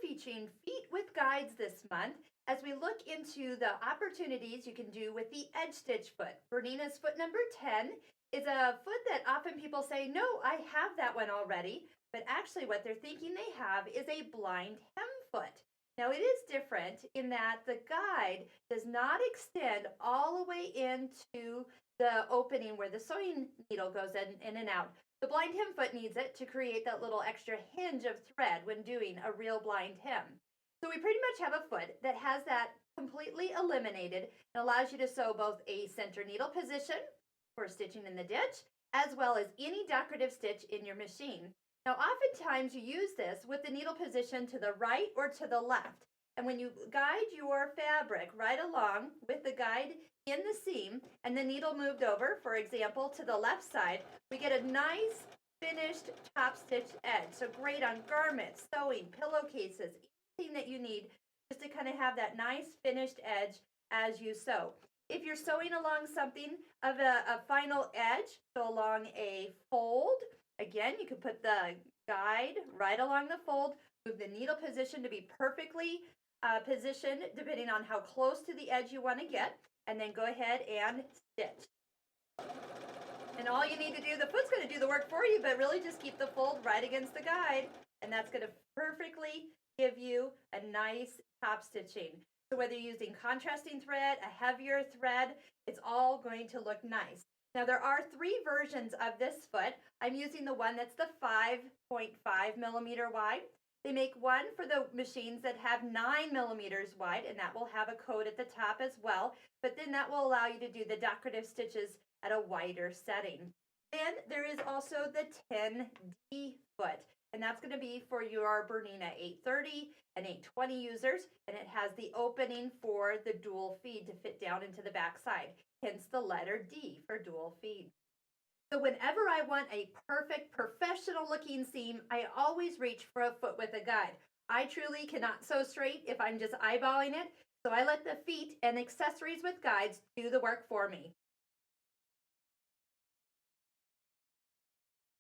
featuring Feet with Guides this month as we look into the opportunities you can do with the edge stitch foot. Bernina's foot number 10 is a foot that often people say, no, I have that one already. But actually what they're thinking they have is a blind hem foot. Now it is different in that the guide does not extend all the way into the opening where the sewing needle goes in and out. The blind hem foot needs it to create that little extra hinge of thread when doing a real blind hem. So we pretty much have a foot that has that completely eliminated and allows you to sew both a center needle position for stitching in the ditch as well as any decorative stitch in your machine. Now oftentimes you use this with the needle position to the right or to the left. And when you guide your fabric right along with the guide in the seam and the needle moved over, for example, to the left side, we get a nice finished top stitch edge. So great on garments, sewing, pillowcases, anything that you need just to kind of have that nice finished edge as you sew. If you're sewing along something of a final edge, so along a fold, again, you can put the guide right along the fold, move the needle position to be perfectly positioned depending on how close to the edge you want to get, and then go ahead and stitch. And all you need to do, the foot's going to do the work for you, but really just keep the fold right against the guide, and that's going to perfectly give you a nice top stitching. So whether you're using contrasting thread, a heavier thread, it's all going to look nice. Now there are 3 versions of this foot. I'm using the one that's the 5.5 millimeter wide. They make one for the machines that have 9 millimeters wide, and that will have a code at the top as well. But then that will allow you to do the decorative stitches at a wider setting. Then there is also the 10D foot, and that's going to be for your Bernina 830 and 820 users, and it has the opening for the dual feed to fit down into the back side, hence the letter D for dual feed. So whenever I want a perfect professional looking seam, I always reach for a foot with a guide. I truly cannot sew straight if I'm just eyeballing it, so I let the feet and accessories with guides do the work for me.